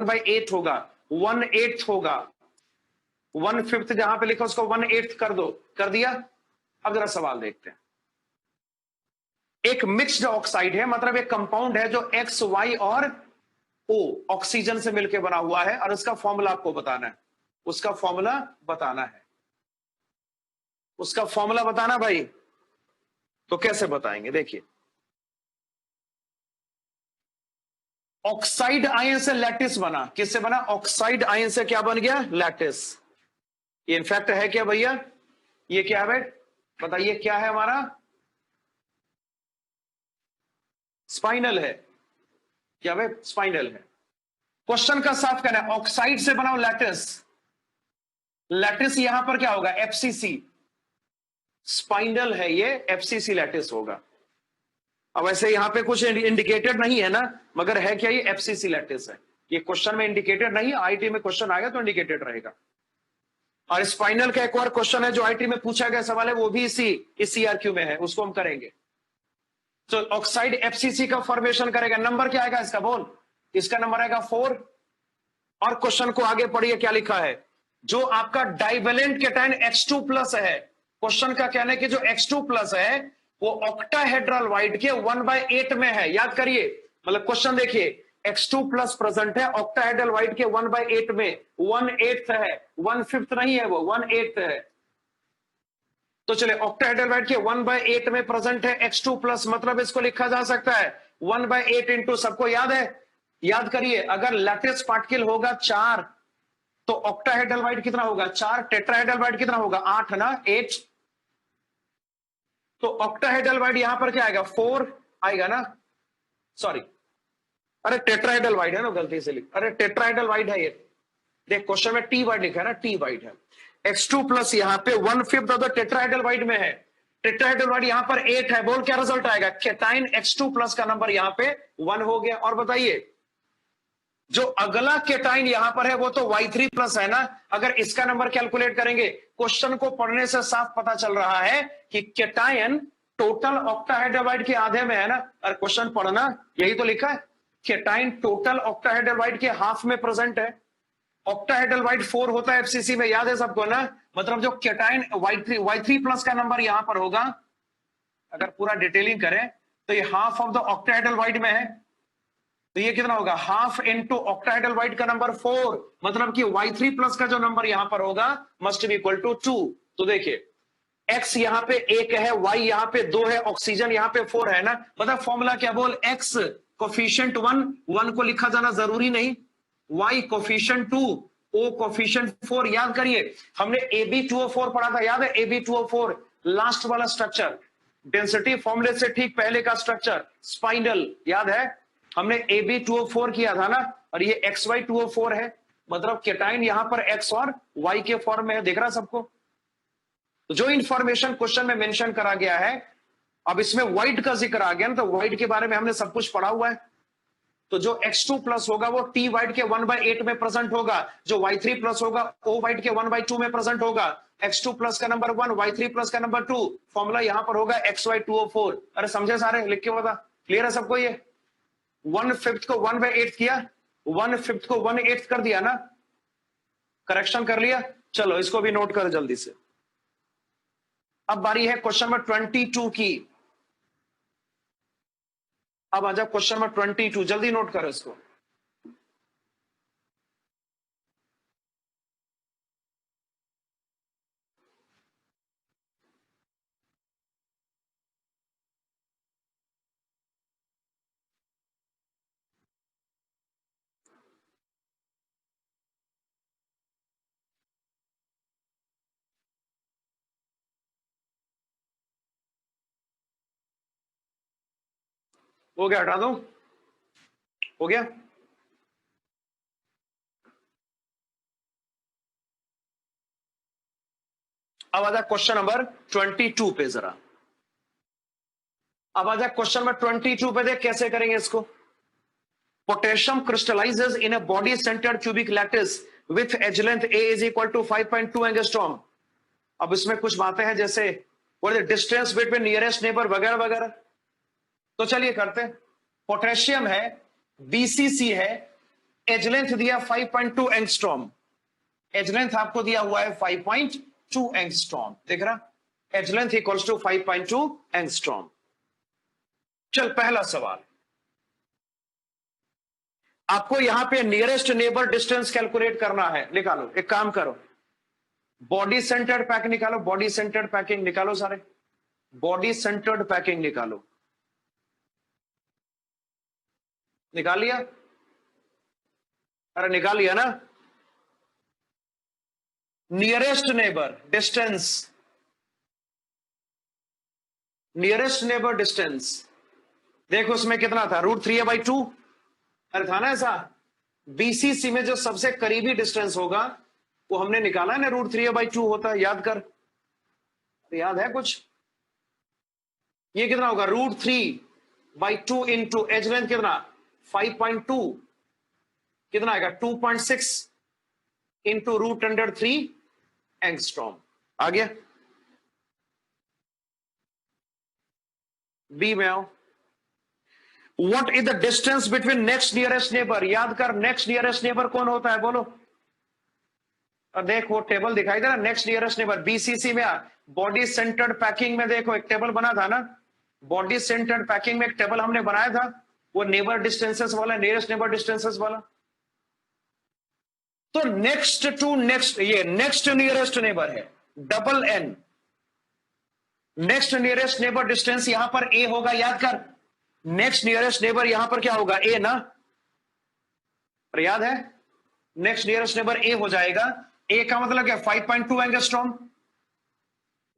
1/8 होगा, 1/8 होगा, 1/5 जहां पे लिखा उसको 1/8 कर दो, कर दिया। अगला सवाल देखते हैं। एक मिक्स्ड ऑक्साइड है, मतलब एक कंपाउंड है जो एक्स वाई और ओ ऑक्सीजन से मिलकर बना हुआ है, और उसका फॉर्मूला आपको बताना है। उसका फॉर्मूला बताना है, उसका फॉर्मूला बताना भाई। तो कैसे बताएंगे, देखिए। ऑक्साइड आयन से लैटिस बना, किससे बना? ऑक्साइड आयन से क्या बन गया? लैटिस। ये इनफैक्ट है क्या भैया? ये क्या है? बताइए क्या है हमारा? स्पाइनल है। क्या भाई? स्पाइनल है। क्वेश्चन का साफ कहना है, ऑक्साइड से बना लैटिस। लैटिस यहां पर क्या होगा? एफसीसी। स्पाइनल है ये, एफसीसी लैटिस होगा। अब ऐसे यहां पे कुछ इंडिकेटेड नहीं है ना, मगर है क्या? ये एफसीसी लैटिस है। ये क्वेश्चन में इंडिकेटेड नहीं, आईटी में क्वेश्चन आएगा तो इंडिकेटेड रहेगा। और स्पाइनल का एक और क्वेश्चन है जो आईटी में पूछा गया सवाल है, वो भी इस सीआरक्यू में है, उसको हम करेंगे। तो ऑक्साइड एफसीसी का फॉर्मेशन करेगा। नंबर क्या आएगा इसका? बोल। इसका नंबर आएगा 4। और क्वेश्चन को आगे पढ़िए, क्या लिखा है? जो आपका डाइवेलेंट केटाइन X2+ है, क्वेश्चन का कहना है कि जो X2+ है वो ऑक्टाहेड्रल वाइड के 1/8 में है। याद करिए, मतलब क्वेश्चन देखिए, X2+ प्रेजेंट है ऑक्टाहेड्रल वाइड के 1/8 में। 1/8 है, 1/5 नहीं है, वो 1/8 है। तो चले, ऑक्टाहेड्रल वाइड के 1/8 में प्रेजेंट है X2+, मतलब इसको लिखा जा सकता है 1/8 इंटू, सबको याद है? याद करिए, अगर लैटिस पार्टिकल होगा 4 तो ऑक्टाहेड्रल वाइड कितना होगा? 4। टेट्राहेड्रल वाइड कितना होगा? 8 ना, 8। तो ऑक्टाहेड्रल वाइड यहां पर क्या आएगा? 4 आएगा ना, सॉरी, अरे टेट्राहेड्रल वाइड है ना, गलती से लिख, अरे टेट्राहेड्रल वाइड है ये। देख क्वेश्चन में टी वाइड लिखा है ना, टी वाइड है। X2+ यहां पे 1/5 ऑफ द टेट्राहेड्रल वाइड में है। टेट्राहेड्रल वाइड यहां पर 8 है। बोल क्या रिजल्ट आएगा? केटाइन X2+ का नंबर यहां पे 1 हो गया। और बताइए, जो अगला केटाइन यहां पर है वो तो Y3+ है ना। अगर इसका नंबर कैलकुलेट करेंगे, क्वेश्चन को पढ़ने से साफ पता चल रहा है कि केटाइन टोटल ऑक्टाहेड्रल वाइड के आधे में है ना। और क्वेश्चन पढ़ना, यही तो लिखा है, केटाइन टोटल ऑक्टाहेड्रल वाइड के हाफ में प्रेजेंट है। ऑक्टाहेड्रल वाइड 4 होता है एफसीसी में, याद है सबको ना। मतलब जो केटाइन Y3+ का नंबर यहां पर होगा, अगर पूरा डिटेलिंग करें तो ये half of the octahedral wide में है। तो ये कितना होगा? हाफ इंटू ऑक्टाहेड्रल वाइड का नंबर 4, मतलब कि Y3+ का जो नंबर यहां पर होगा मस्ट बी इक्वल टू 2। तो देखिए, X यहां पे 1 है, Y यहां पे 2 है, ऑक्सीजन यहां पे 4 है ना। मतलब फॉर्मूला क्या? बोल। X कोफिशिएंट 1 को लिखा जाना जरूरी नहीं, Y कोफिशिएंट 2, O कोफिशिएंट 4। याद करिए, हमने Ab2O4 पढ़ा था, याद है? Ab2O4 लास्ट वाला स्ट्रक्चर, डेंसिटी फॉर्मूले से ठीक पहले का स्ट्रक्चर, स्पाइनल, याद है? हमने Ab2O4 किया था ना। और ये XY2O4 है, मतलब केटाइन यहां पर X और Y के फॉर्म में है। देख रहा सबको? तो जो इंफॉर्मेशन क्वेश्चन में मेंशन करा गया है, अब इसमें वाइड का जिक्र आ गया ना, तो वाइड के बारे में हमने सब कुछ पढ़ा हुआ है। तो जो X2+ होगा वो T वाइड के 1/8 में प्रेजेंट होगा। जो Y3+ होगा O वाइड के 1/2 में प्रेजेंट होगा। X2+ का नंबर 1, Y3+ का नंबर 2। फॉर्मूला यहां पर होगा XY2O4। अरे समझे सारे? लिख के बता। क्लियर है सबको? ये 1/5 को 1/8 किया, 1/5 को 1/8 कर दिया ना, करेक्शन कर लिया। चलो इसको भी नोट कर जल्दी से। अब बारी है क्वेश्चन नंबर 22 की। अब आजा क्वेश्चन नंबर 22, जल्दी नोट करो इसको। हो गया? हटा दो? हो गया? अब आजा क्वेश्चन नंबर 22 पे जरा। अब आजा क्वेश्चन नंबर 22 पे, देख कैसे करेंगे इसको। Potassium crystallizes in a body centred cubic lattice with edge length A is equal to 5.2 angstrom. अब इसमें कुछ बातें हैं, जैसे what is the distance between nearest neighbour वगैरह वगैरह। तो चलिए करते हैं। पोटेशियम है, BCC है, एज लेंथ दिया 5.2 एंगस्ट्रॉम, एज लेंथ आपको दिया हुआ है 5.2 एंगस्ट्रॉम, देख रहा, edge length equals to 5.2 angstrom. चल पहला सवाल, आपको यहां पे नियरेस्ट नेबर डिस्टेंस कैलकुलेट करना है, निकालो, एक काम करो, बॉडी सेंटर्ड पैक निकालो, बॉडी सेंटर्ड पैकिंग निकालो, सारे बॉडी सेंटर्ड पैकिंग निकालो, निकाल लिया, अरे निकाल लिया ना। Nearest neighbour distance, nearest neighbour distance देखो उसमें कितना था, √3/2, अरे था ना ऐसा। बीसीसी में जो सबसे करीबी डिस्टेंस होगा वो हमने निकाला ना, √3/2 होता है, याद कर, याद है कुछ? ये कितना होगा, √3/2 इंटू एज लेंथ कितना 5.2, कितना आएगा 2.6 इंटू √3 एंगस्ट्रॉम। आ गया, बी में आओ। What is the distance between next nearest neighbour, याद कर नेक्स्ट नियरेस्ट नेबर कौन होता है बोलो। और देख वो टेबल दिखाई दे रहा, नेक्स्ट नियरेस्ट नेबर बीसीसी में, बॉडी सेंटर्ड पैकिंग में देखो एक टेबल बना था ना, बॉडी सेंटर्ड पैकिंग में एक टेबल हमने बनाया था, वो नेबर डिस्टेंसेस वाला, नियरेस्ट नेबर डिस्टेंसेस वाला। तो नेक्स्ट टू नेक्स्ट, ये नेक्स्ट नियरेस्ट नेबर है, double N, next nearest neighbour distance यहां पर ए होगा, याद कर, नेक्स्ट नियरेस्ट नेबर यहां पर क्या होगा, ए ना, पर याद है, नेक्स्ट नियरेस्ट नेबर ए हो जाएगा। ए का मतलब क्या, 5.2 एंगस्ट्रॉम,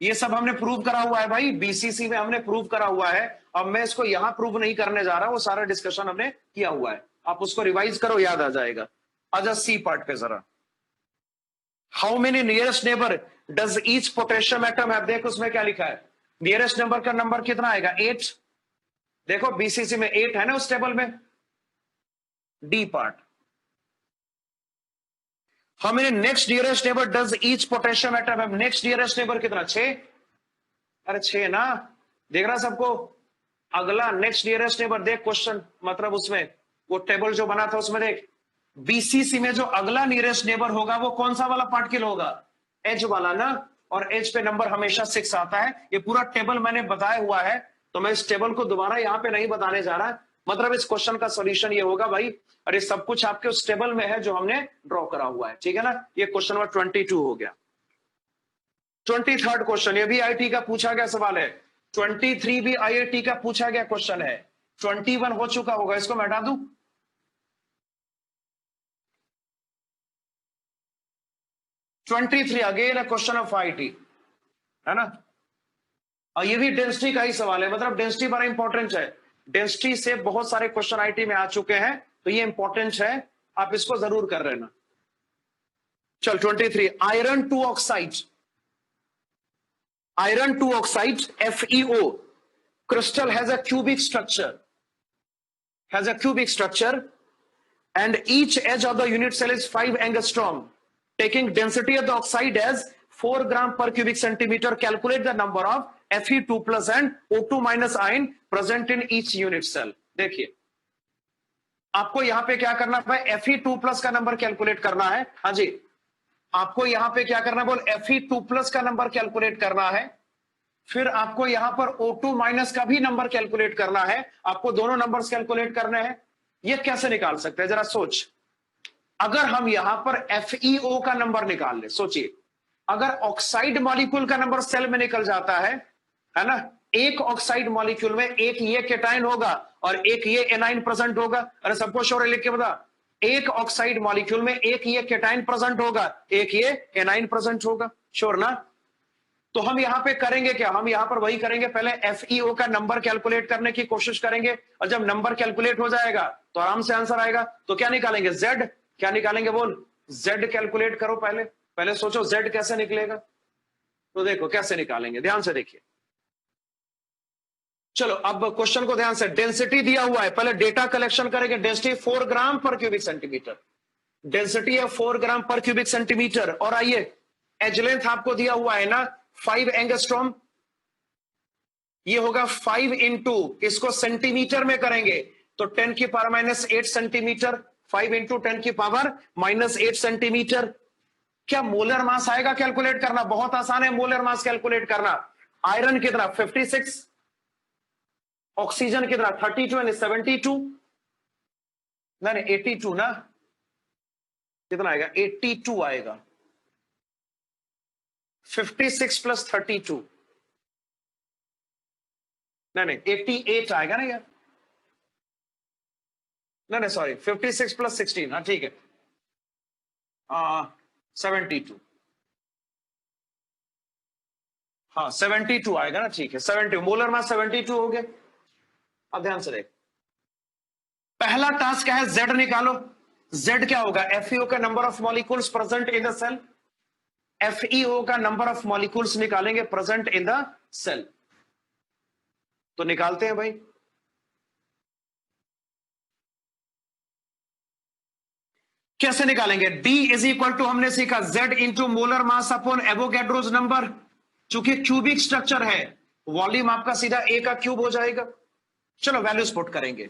ये सब हमने प्रूव करा हुआ है भाई, बीसीसी में हमने प्रूव करा हुआ है। अब मैं इसको यहां प्रूव नहीं करने जा रहा, वो सारा डिस्कशन हमने किया हुआ है, आप उसको रिवाइज करो, याद आ जाएगा। आजा सी पार्ट पे जरा, how many nearest neighbour does each potassium atom have, देखो उसमें क्या लिखा है, नियरेस्ट नंबर का नंबर कितना आएगा 8, देखो बीसीसी में 8 है ना उस टेबल में। D part, how many next nearest neighbour does each potassium atom have, next nearest neighbour कितना 6, अरे 6 ना, देख रहा सबको। अगला नेक्स्ट नियरेस्ट नेबर देख क्वेश्चन, मतलब उसमें वो टेबल जो बना था उसमें देख, बीसीसी में जो अगला नियरेस्ट नेबर होगा वो कौन सा वाला पार्टिकल होगा, एज वाला ना, और एज पे नंबर हमेशा 6 आता है। ये पूरा टेबल मैंने बताया हुआ है, तो मैं इस टेबल को दोबारा यहां पे नहीं बताने जा रहा। मतलब इस क्वेश्चन का सॉल्यूशन ये होगा भाई, अरे सब कुछ आपके उस टेबल में है जो हमने ड्रॉ करा हुआ है, ठीक है ना। ये क्वेश्चन नंबर 22 हो गया। 23rd क्वेश्चन, ये भी आईटी का पूछा गया सवाल है, 23 भी आईआईटी का पूछा गया क्वेश्चन है, 21 हो चुका होगा, इसको मैं हटा दूं। 23 अगेन है क्वेश्चन ऑफ आईटी, है ना, और ये भी डेंसिटी का ही सवाल है, मतलब डेंसिटी बड़ा इंपॉर्टेंट है, डेंसिटी से बहुत सारे क्वेश्चन आईटी में आ चुके हैं, तो ये इंपॉर्टेंट है, आप इसको जरूर कर लेना। चल 23, iron 2 oxide, iron 2 oxide FeO crystal has a cubic structure and each edge of the unit cell is 5 angstrom, taking density of the oxide as 4 gram per cubic centimeter, calculate the number of Fe2 plus and O2 minus ion present in each unit cell। देखिए आपको यहां पे क्या करना है, Fe2 plus का number calculate करना है, हाँ जी, आपको यहां पे क्या करना है, बोल Fe2 प्लस का नंबर कैलकुलेट करना है, फिर आपको यहां पर O2 माइनस का भी नंबर कैलकुलेट करना है, आपको दोनों नंबर्स कैलकुलेट करने हैं। ये कैसे निकाल सकते हैं जरा सोच, अगर हम यहां पर FeO का नंबर निकाल ले, सोचिए अगर ऑक्साइड मॉलिक्यूल का नंबर सेल में निकल जाता है ना, एक ऑक्साइड मॉलिक्यूल में एक ये केटाइन होगा और एक ये एनाइन प्रेजेंट होगा, अरे सबको श्योर है, लिख के बता, एक ऑक्साइड मॉलिक्यूल में एक ये केटाइन प्रेजेंट होगा, एक ये एनाइन प्रेजेंट होगा, श्योर ना। तो हम यहां पे करेंगे क्या, हम यहां पर वही करेंगे, पहले FeO का नंबर कैलकुलेट करने की कोशिश करेंगे, और जब नंबर कैलकुलेट हो जाएगा तो आराम से आंसर आएगा। तो क्या निकालेंगे, Z, क्या निकालेंगे बोल, Z कैलकुलेट करो, पहले सोचो Z कैसे निकलेगा, तो देखो कैसे निकालेंगे, ध्यान से देखिए। चलो अब क्वेश्चन को ध्यान से, डेंसिटी दिया हुआ है, पहले डेटा कलेक्शन करेंगे। डेंसिटी 4 ग्राम पर क्यूबिक सेंटीमीटर, डेंसिटी है 4 ग्राम पर क्यूबिक सेंटीमीटर, और आइए एज लेंथ आपको दिया हुआ है ना 5 एंगस्ट्रॉम, ये होगा 5 इंटू, इसको सेंटीमीटर में करेंगे तो 10⁻⁸ सेंटीमीटर, 5 इंटू 10 की पावर -8 सेंटीमीटर। क्या मोलर मास आएगा कैलकुलेट करना? बहुत आसान है मोलर मास कैलकुलेट करना। आयरन कितना? 56, ऑक्सीजन कितना? 32 यानी 72, नहीं 82 ना, कितना आएगा? 82 आएगा। 56 प्लस 32, नहीं 88 आएगा ना यार, नहीं सॉरी 56 प्लस 16, हाँ ठीक है, 72, हाँ 72 आएगा ना, ठीक है 70। मोलर मास 72 हो गया। अब ध्यान से देख, पहला टास्क क्या है? जेड निकालो। जेड क्या होगा? एफईओ का number of molecules present in the cell. FeO का नंबर ऑफ मॉलिक्यूल्स निकालेंगे प्रेजेंट इन द सेल। तो निकालते हैं भाई। कैसे निकालेंगे? D इज इक्वल टू, हमने सीखा Z into molar mass upon Avogadro's number. चूंकि क्यूबिक स्ट्रक्चर है, वॉल्यूम आपका सीधा A का क्यूब हो जाएगा। चलो वैल्यूज पुट करेंगे।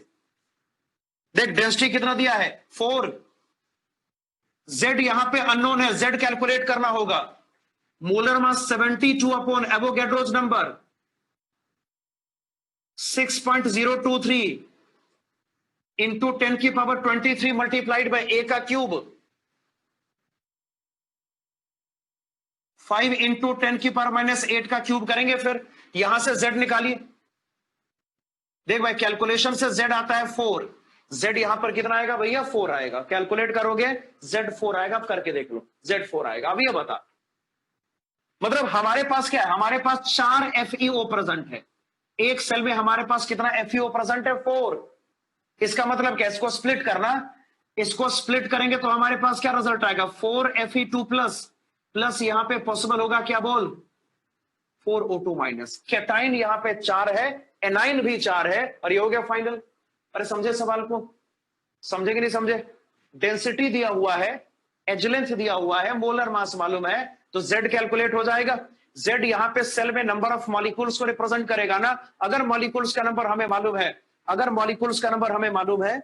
देख डेंसिटी कितना दिया है? 4। Z यहां पे अननोन है, Z कैलकुलेट करना होगा। Molar mass 72 upon Avogadro's number 6.023 into 10 की पावर 23 मल्टीप्लाइड बाय A का क्यूब 5 इंटू 10 की पावर -8 का क्यूब करेंगे। फिर यहां से Z निकालिए। देख भाई कैलकुलेशन से Z आता है 4, Z यहां पर कितना आएगा भैया? 4 आएगा। कैलकुलेट करोगे Z 4 आएगा। अब करके देख लो, Z 4 आएगा। अब ये बता, मतलब हमारे पास क्या है? हमारे पास 4 FeO प्रेजेंट है एक सेल में। हमारे पास कितना FeO प्रेजेंट है? 4। इसका मतलब क्या? इसको स्प्लिट करना। इसको स्प्लिट करेंगे तो हमारे पास क्या रिजल्ट आएगा? 4 Fe2 प्लस, प्लस यहां पे पॉसिबल होगा क्या? बोल, 4 O2 माइनस। कैटाइन यहां पे 4 है, एनाइन भी 4 है, और ये हो गया फाइनल। अरे समझे सवाल को? समझे कि नहीं समझे? डेंसिटी दिया हुआ है, एज लेंथ दिया हुआ है, मोलर मास मालूम है, तो Z कैलकुलेट हो जाएगा। Z यहां पे सेल में नंबर ऑफ मॉलिक्यूल्स को रिप्रेजेंट करेगा ना। अगर मॉलिक्यूल्स का नंबर हमें मालूम है, अगर मॉलिक्यूल्स का नंबर हमें मालूम है,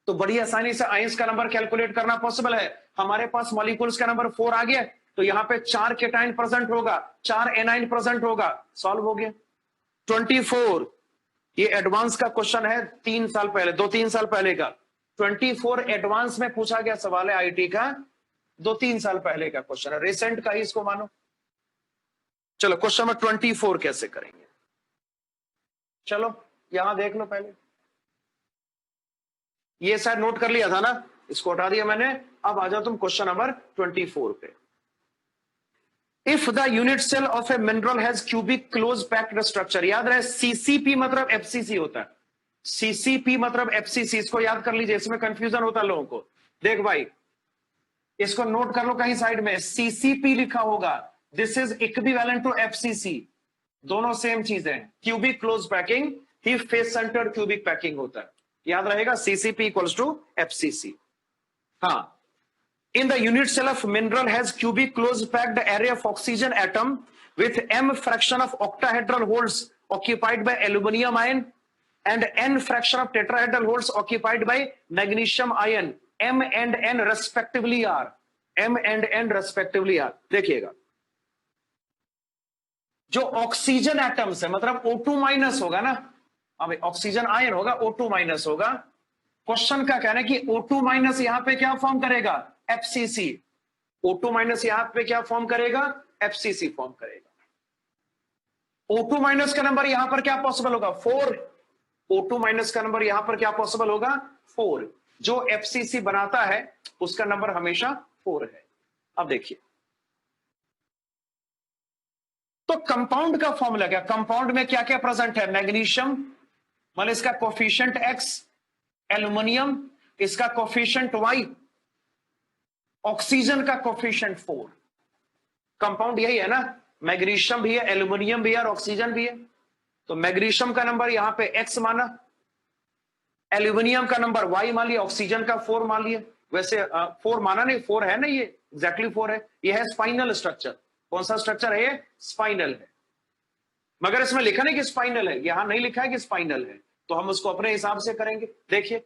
तो बड़ी आसानी से आयंस का नंबर कैलकुलेट करना पॉसिबल है। हमारे पास मॉलिक्यूल्स का नंबर 4 आ गया, तो यहां पे 4 केटाइन प्रेजेंट होगा, 4 एनाइन प्रेजेंट होगा। सॉल्व हो गया। 24, ये एडवांस का क्वेश्चन है 3 साल पहले, 2-3 साल पहले का। 24 एडवांस में पूछा गया सवाल है आईटी का, 2-3 साल पहले का क्वेश्चन है, रिसेंट का ही इसको मानो। चलो क्वेश्चन नंबर 24 कैसे करेंगे? चलो यहां देख लो पहले। ये शायद नोट कर लिया था ना, इसको हटा दिया मैंने। अब आ जाओ तुम क्वेश्चन नंबर 24 पे। If the unit cell of a mineral has cubic close packed structure, याद रहे सीसीपी मतलब एफसीसी होता है। सीसीपी मतलब एफसीसी, इसको याद कर लीजिए, इसमें कंफ्यूजन होता है लोगों को। देख भाई, इसको नोट कर लो कहीं साइड में, सीसीपी लिखा होगा, this is equivalent to FCC, दोनों सेम चीज है। क्यूबिक क्लोज पैकिंग ही फेस सेंटर्ड क्यूबिक पैकिंग होता है, याद रहेगा, सीसीपी इक्वल्स टू एफसीसी। हाँ, in the unit cell of mineral has cubic close packed array of oxygen atom with m fraction of octahedral holes occupied by aluminum ion and n fraction of tetrahedral holes occupied by magnesium ion, m and n respectively are, m and n respectively are। देखिएगा, जो oxygen atoms है मतलब O2 minus होगा ना, अब oxygen ion होगा, O2 minus होगा। Question का कहना है कि O2 माइनस यहां पे क्या फॉर्म करेगा? FCC। O2 माइनस यहां पे क्या फॉर्म करेगा? FCC फॉर्म करेगा। O2 माइनस का नंबर यहां पर क्या पॉसिबल होगा? 4। O2 माइनस का नंबर यहां पर क्या पॉसिबल होगा? 4। जो FCC बनाता है उसका नंबर हमेशा 4 है। अब देखिए, तो कंपाउंड का फॉर्मूला क्या? कंपाउंड में क्या क्या प्रेजेंट है? मैग्नीशियम, मतलब इसका कोफिशिएंट X, एल्यूमिनियम इसका कोफिशिएंट Y, ऑक्सीजन का कोफिशिएंट 4। कंपाउंड यही है ना, मैग्नीशियम भी है, एल्यूमिनियम भी है और ऑक्सीजन भी है। तो मैग्नीशियम का नंबर यहां पे X माना, एल्यूमिनियम का नंबर Y मान लिया, ऑक्सीजन का 4 मान लिया। वैसे 4 माना नहीं, 4 है ना, ये एग्जैक्टली 4 है। ये है स्पाइनल स्ट्रक्चर। कौन सा स्ट्रक्चर है ये? स्पाइनल है। मगर इसमें लिखा नहीं कि स्पाइनल है, यहां नहीं लिखा है कि स्पाइनल है, तो हम उसको अपने हिसाब से करेंगे। देखिए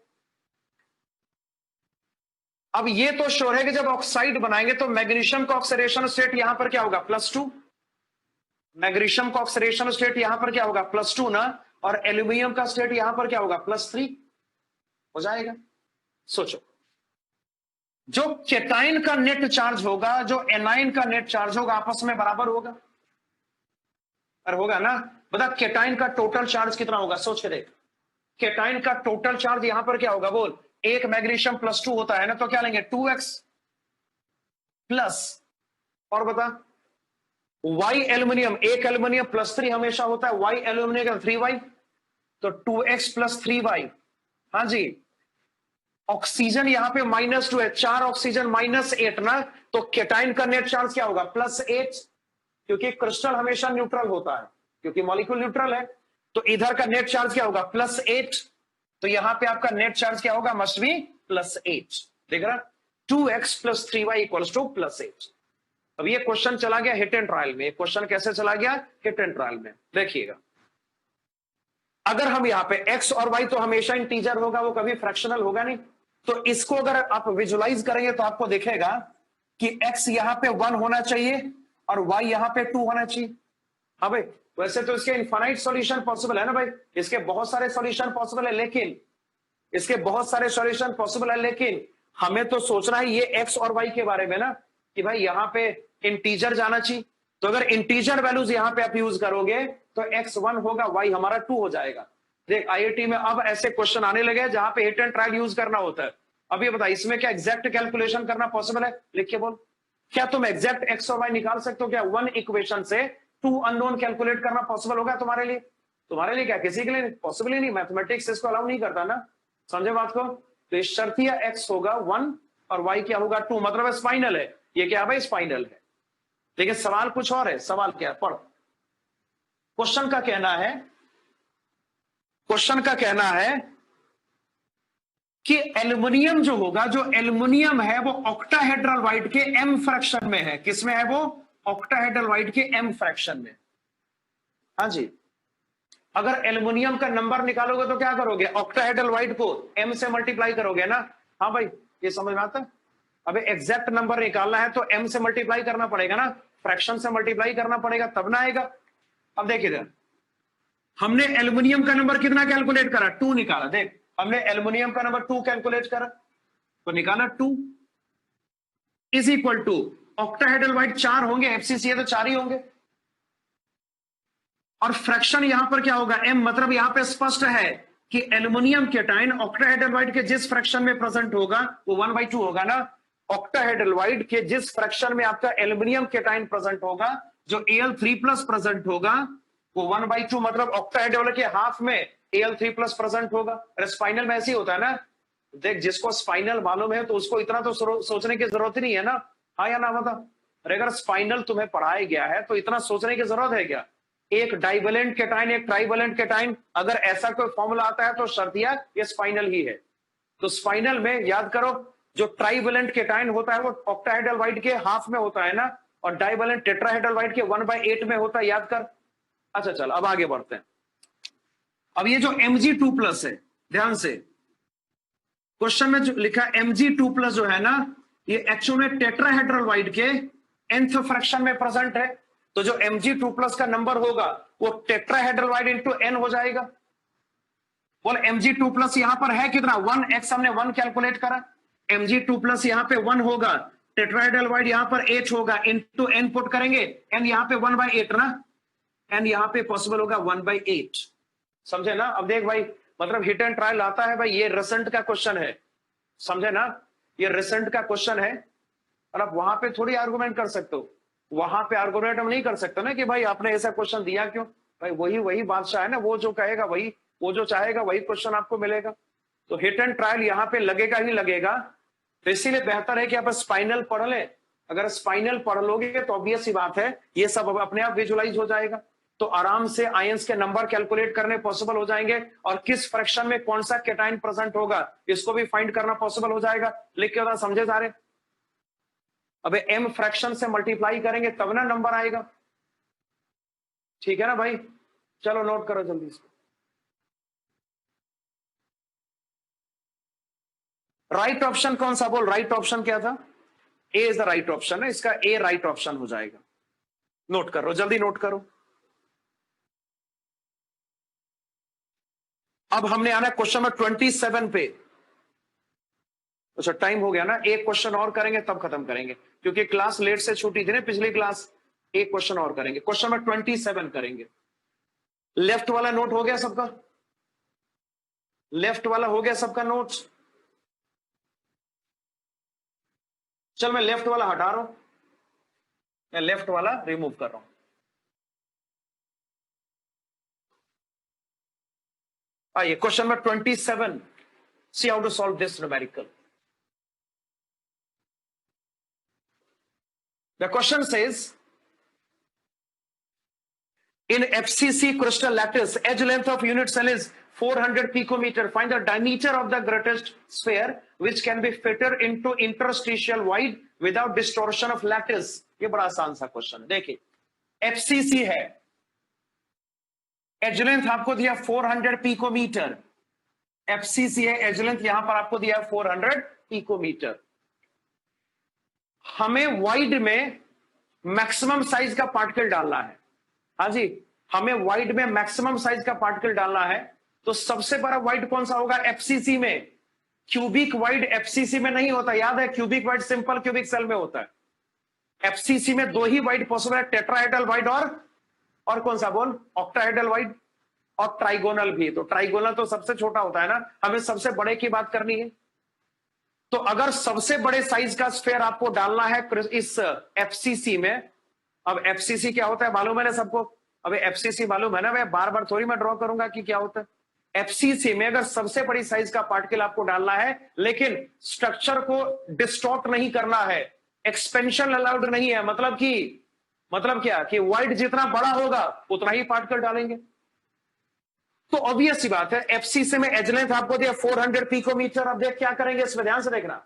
अब ये तो श्योर है कि जब ऑक्साइड बनाएंगे तो मैग्नीशियम का ऑक्सीडेशन स्टेट यहां पर क्या होगा, +2। मैग्नीशियम का ऑक्सीडेशन स्टेट यहां पर क्या होगा, +2 ना, और एल्यूमिनियम का स्टेट यहां पर क्या होगा, +3 हो जाएगा। सोचो, जो केटाइन का नेट चार्ज होगा, जो एनाइन का नेट चार्ज होगा, आपस में बराबर होगा, और होगा ना। बता केटाइन का टोटल चार्ज कितना होगा, सोच के देख। केटाइन का टोटल चार्ज यहां पर क्या होगा, बोल। एक मैग्नीशियम +2 होता है ना, तो क्या लेंगे, 2x प्लस, और बता वाई एल्यूमिनियम, एक एल्यूमिनियम +3 हमेशा होता है, वाई एल्यूमिनियम का 3y, तो 2x + 3y। हाँ जी, ऑक्सीजन यहां पे -2 है, 4 ऑक्सीजन -8 ना, तो केटाइन का नेट चार्ज क्या होगा, +8, क्योंकि क्रिस्टल हमेशा न्यूट्रल होता है, क्योंकि मॉलिक्यूल न्यूट्रल है। तो इधर का नेट चार्ज क्या होगा, +8, तो यहां पे आपका नेट चार्ज क्या होगा, मस्ट बी +8। देख रहा, 2x + 3y = +8। अब ये क्वेश्चन चला गया हिट एंड ट्रायल में। क्वेश्चन कैसे चला गया, हिट एंड ट्रायल में। देखिएगा, अगर हम यहां पे x और y तो हमेशा इंटीजर होगा, वो कभी फ्रैक्शनल होगा नहीं। तो इसको अगर आप विजुलाइज करेंगे तो आपको दिखेगा कि x यहां पे 1 होना चाहिए और y यहां पे 2 होना चाहिए। हाँ भाई, वैसे तो इसके इनफाइनाइट सॉल्यूशन पॉसिबल है ना भाई, इसके बहुत सारे सॉल्यूशन पॉसिबल है, लेकिन इसके बहुत सारे सॉल्यूशन पॉसिबल है, लेकिन हमें तो सोचना है ये x और y के बारे में ना, कि भाई यहां पे इंटीजर जाना चाहिए। तो अगर इंटीजर वैल्यूज यहां पे आप यूज करोगे तो x 1 होगा, y हमारा 2 हो जाएगा। देख, आईआईटी में अब ऐसे क्वेश्चन आने लगे जहां पे हिट एंड ट्रायल यूज करना होता है। अब ये बता, इसमें क्या एग्जैक्ट कैलकुलेशन करना पॉसिबल है, लिख के बोल। क्या तुम एग्जैक्ट x और y निकाल सकते हो क्या, 1 इक्वेशन से 2 अननोन कैलकुलेट करना पॉसिबल होगा तुम्हारे लिए? तुम्हारे लिए क्या, किसी के लिए पॉसिबल ही नहीं, मैथमेटिक्स इसको अलाउ नहीं करता ना। समझे बात को? तो इस शर्तिया x होगा 1 और y क्या होगा 2, मतलब स्पाइनल है। ये क्या भाई, स्पाइनल है। लेकिन सवाल कुछ और है। सवाल क्या है, पढ़। क्वेश्चन का कहना है, क्वेश्चन का कहना है कि एल्युमिनियम जो होगा, जो एल्युमिनियम है वो ऑक्टाहेड्रल वाइड के m फ्रैक्शन में है। किसमें है वो, ऑक्टाहेड्रल वाइड के m फ्रैक्शन में। हाँ जी, अगर एल्युमिनियम का नंबर निकालोगे तो क्या करोगे, ऑक्टाहेड्रल वाइड को m से मल्टीप्लाई करोगे ना। हाँ भाई, ये समझ में आता है? अबे एग्जैक्ट नंबर निकालना है तो m से मल्टीप्लाई करना पड़ेगा ना, फ्रैक्शन से मल्टीप्लाई करना पड़ेगा, तब ना आएगा। अब देखिए इधर, हमने एल्युमिनियम का नंबर कितना कैलकुलेट करा, 2 निकाला। देख, हमने एल्युमिनियम का नंबर 2 कैलकुलेट करा, तो निकाला 2 is equal to octahedral void 4 होंगे, एफसीसी है तो 4 ही होंगे, और फ्रैक्शन यहां पर क्या होगा, m, मतलब यहां पे स्पष्ट है कि एल्युमिनियम केटाइन ऑक्टाहेड्रल वाइड के जिस फ्रैक्शन में प्रेजेंट होगा वो 1/2 होगा ना। ऑक्टाहेड्रल वाइड के जिस फ्रैक्शन में आपका एल्युमिनियम केटाइन प्रेजेंट होगा, जो Al3+ प्रेजेंट होगा, वो 1/2, मतलब ऑक्टाहेड्रल के हाफ में Al3+ प्रेजेंट होगा। स्पाइनल में ऐसे ही होता है ना। देख, जिसको स्पाइनल मालूम है तो उसको इतना तो सोचने की जरूरत ही नहीं है ना। हाँ या ना बता। अरे अगर स्पाइनल तुम्हें पढ़ाया गया है तो इतना सोचने की जरूरत है क्या? एक डाइवेलेंट केटाइन, एक ट्राइवेलेंट केटाइन, अगर ऐसा कोई फॉर्मूला आता है तो शर्तिया ये स्पाइनल ही है। तो स्पाइनल में याद करो, जो ट्राइवेलेंट केटाइन होता है वो ऑक्टाहेड्रल वाइड के हाफ में होता है ना, और डाइवेलेंट टेट्राहेड्रल वाइड के 1/8 में होता है, याद कर। अच्छा चल, अब आगे बढ़ते हैं। अब ये जो Mg2+ है, ध्यान से क्वेश्चन में जो लिखा है Mg2+ जो है ना, ये एक्चुअल में टेट्राहेड्रल वाइड के nth फ्रैक्शन में प्रेजेंट है। तो जो Mg2+ का नंबर होगा वो टेट्राहेड्रल वाइड इंटू n हो जाएगा। बोल, Mg2+ यहां पर है कितना, 1, x हमने 1 कैलकुलेट करा। Mg2+ यहां पे 1 होगा, टेट्राहेड्रल वाइड यहां पर h होगा, इंटू n पुट करेंगे, n यहां पे 1/8 ना, n यहां पे पॉसिबल होगा 1/8। समझे ना? अब देख भाई, मतलब हिट एंड ट्रायल आता है भाई, ये रिसेंट का क्वेश्चन है, समझे ना? ये रिसेंट का क्वेश्चन है, और आप वहां पे थोड़ी आर्गुमेंट कर सकते हो। वहां पे आर्गुमेंट हम नहीं कर सकते ना कि भाई आपने ऐसा क्वेश्चन दिया क्यों। भाई वही वही बादशाह है ना, वो जो कहेगा वही, वो जो चाहेगा वही क्वेश्चन आपको मिलेगा। तो हिट एंड ट्रायल यहाँ पे लगेगा ही लगेगा। तो इसीलिए बेहतर है कि आप स्पाइनल पढ़ लें। अगर स्पाइनल पढ़ लोगे तो ऑब्वियस सी बात है, ये सब अपने आप विजुलाइज हो जाएगा। तो आराम से आयंस के नंबर कैलकुलेट करने पॉसिबल हो जाएंगे, और किस फ्रैक्शन में कौन सा केटाइन प्रेजेंट होगा इसको भी फाइंड करना पॉसिबल हो जाएगा। लिख के बता, समझे सारे? अबे m फ्रैक्शन से मल्टीप्लाई करेंगे तब ना नंबर आएगा। ठीक है ना भाई? चलो नोट करो जल्दी से। राइट ऑप्शन कौन सा बोल, राइट ऑप्शन क्या था, ए इज द राइट ऑप्शन है, इसका ए राइट ऑप्शन हो जाएगा। नोट करो, जल्दी नोट करो। अब हमने आना क्वेश्चन नंबर 27 पे। अच्छा टाइम हो गया ना, एक क्वेश्चन और करेंगे तब खत्म करेंगे, क्योंकि क्लास लेट से छूटी थी ना पिछली क्लास। एक क्वेश्चन और करेंगे, क्वेश्चन नंबर 27 करेंगे। लेफ्ट वाला नोट हो गया सबका, लेफ्ट वाला हो गया सबका नोट। चल मैं लेफ्ट वाला हटा रहा हूं, मैं लेफ्ट वाला रिमूव कर रहा हूं। आइए question number 27, see how to solve this numerical. The question says in FCC crystal lattice, edge length of unit cell is 400 picometer. Find the diameter of the greatest sphere which can be fitted into interstitial void without distortion of lattice. ये बड़ा आसान सा question है। देखिए FCC है, as length आपको दिया 400 picometre. FCC है, एज लेंथ यहां पर आपको दिया 400 पिकोमीटर। हमें वाइड में मैक्सिमम साइज का पार्टिकल डालना है। हाँ जी, हमें वाइड में मैक्सिमम साइज का पार्टिकल डालना है। तो सबसे बड़ा वाइड कौन सा होगा FCC में? क्यूबिक वाइड FCC में नहीं होता, याद है, cubic void simple cubic cell में होता है। FCC में दो ही वाइड पॉसिबल है, टेट्राहेड्रल वाइड और कौन सा बोल, ऑक्टाहेड्रल वाइड और ट्राइगोनल भी। तो ट्राइगोनल तो सबसे छोटा होता है ना, हमें सबसे बड़े की बात करनी है। तो अगर सबसे बड़े साइज का स्फेयर आपको डालना है इस FCC में, अब FCC क्या होता है मालूम है ना सबको? अब FCC मालूम है ना, मैं बार बार थोड़ी मैं ड्रॉ करूंगा कि क्या होता है। FCC में अगर सबसे बड़ी साइज का पार्टिकल आपको डालना है, लेकिन स्ट्रक्चर को डिस्टॉर्ट नहीं करना है, एक्सपेंशन अलाउड नहीं है, मतलब क्या कि वाइड जितना बड़ा होगा उतना ही पार्टिकल डालेंगे। तो ऑब्वियस सी बात है, FCC में एज लेंथ आपको दिया 400 पिकोमीटर। अब देख क्या करेंगे इसमें, ध्यान से देखना।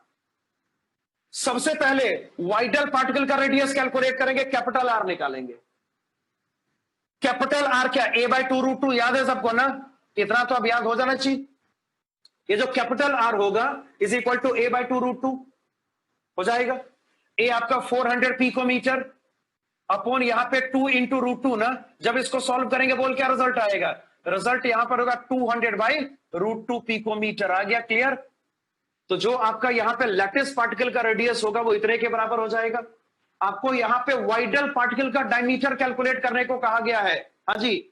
सबसे पहले वाइडल पार्टिकल का रेडियस कैलकुलेट करेंगे, कैपिटल आर निकालेंगे। कैपिटल आर क्या, a/2√2, याद है सबको ना? इतना तो अब याद हो जाना चाहिए। ये जो कैपिटल आर होगा इज इक्वल टू a/2√2 हो जाएगा। ए आपका 400 पिकोमीटर अपॉन यहां पे 2 इंटू √2 ना। जब इसको सॉल्व करेंगे बोल क्या रिजल्ट आएगा? रिजल्ट यहां पर होगा 200/√2 पिकोमीटर। आ गया क्लियर? तो जो आपका यहां पे लैटिस पार्टिकल का रेडियस होगा वो इतने के बराबर हो जाएगा। आपको यहां पे वाइडल पार्टिकल का डायमीटर कैलकुलेट करने को कहा गया है। हाँ जी,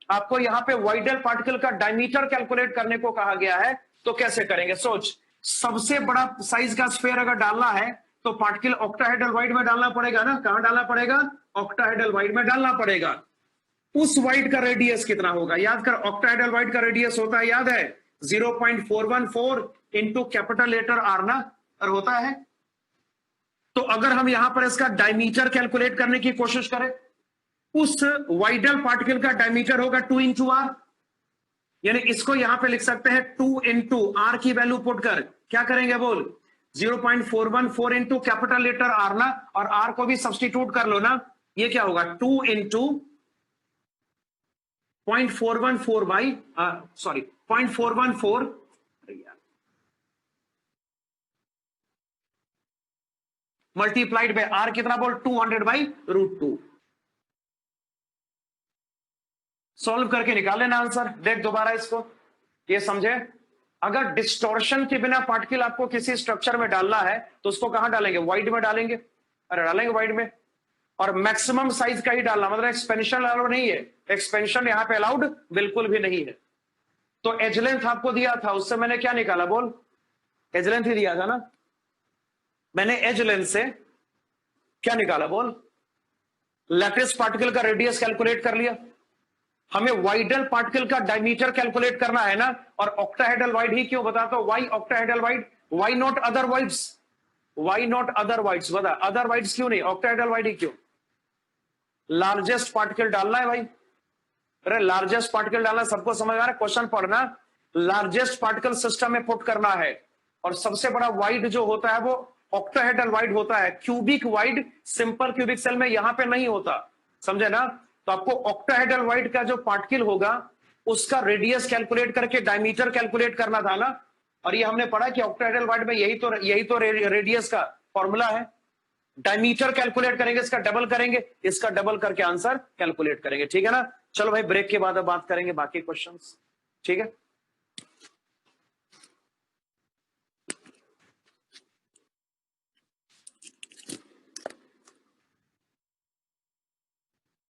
आपको यहां पे वाइडल पार्टिकल का डायमीटर कैलकुलेट करने को कहा गया है। तो कैसे करेंगे सोच, सबसे बड़ा साइज का स्फेयर अगर डालना है तो पार्टिकल ऑक्टाहेड्रल वाइड में डालना पड़ेगा ना। कहां डालना पड़ेगा? ऑक्टाहेड्रल वाइड में डालना पड़ेगा। उस वाइड का रेडियस कितना होगा? याद कर, ऑक्टाहेड्रल वाइड का रेडियस होता है, याद है, 0.414 इंटू कैपिटल लेटर आर ना, और होता है। तो अगर हम यहां पर इसका डायमीटर कैलकुलेट करने की कोशिश करें, उस वाइडल पार्टिकल का डायमीटर होगा 2 इंटू आर, यानी इसको यहां पे लिख सकते हैं 2 इंटू आर की वैल्यू पुट कर क्या करेंगे बोल, 0.414 इंटू कैपिटल लेटर आर ना, और आर को भी सब्सटीट्यूट कर लो ना। ये क्या होगा, 2 into 0.414 by 0.414 multiplied by R कितना बोल, 200/√2। सॉल्व करके निकाल लेना आंसर। देख दोबारा इसको, ये समझे? अगर डिस्टॉर्शन के बिना पार्टिकल आपको किसी स्ट्रक्चर में डालना है तो उसको कहां डालेंगे? वाइड में डालेंगे। अरे डालेंगे वाइड में, और मैक्सिमम साइज का ही डालना, मतलब एक्सपेंशन अलाउड नहीं है। एक्सपेंशन यहां पे अलाउड बिल्कुल भी नहीं है। तो एज लेंथ आपको दिया था, उससे मैंने क्या निकाला बोल, एज लेंथ ही दिया था ना। मैंने एज लेंथ से क्या निकाला बोल, लैटिस पार्टिकल का रेडियस कैलकुलेट कर लिया। हमें वाइडल पार्टिकल का डायमीटर कैलकुलेट करना है ना, और ऑक्टाहेड्रल वाइड ही क्यों, बताता हूं। Why octahedral void, why not other voids, why not other voids, बता अदर वाइड्स क्यों नहीं, ऑक्टाहेड्रल वाइड ही क्यों? लार्जेस्ट पार्टिकल डालना है भाई। अरे लार्जेस्ट पार्टिकल डालना, सबको समझ आ रहा है? क्वेश्चन पढ़ना, लार्जेस्ट पार्टिकल सिस्टम में पुट करना है, और सबसे बड़ा वाइड जो होता है वो ऑक्टाहेड्रल वाइड होता है। Cubic void simple cubic cell में यहां पे नहीं होता, समझे ना? तो आपको ऑक्टाहेड्रल वाइड का जो पार्टिकल होगा उसका रेडियस कैलकुलेट करके डायमीटर कैलकुलेट करना था ना। और ये हमने पढ़ा कि ऑक्टाहेड्रल वाइड में यही तो रेडियस का फॉर्मूला है। डायमीटर कैलकुलेट करेंगे, इसका डबल करेंगे, इसका डबल करके आंसर कैलकुलेट करेंगे। ठीक है ना, चलो भाई ब्रेक के बाद अब बात करेंगे बाकी क्वेश्चंस। ठीक है।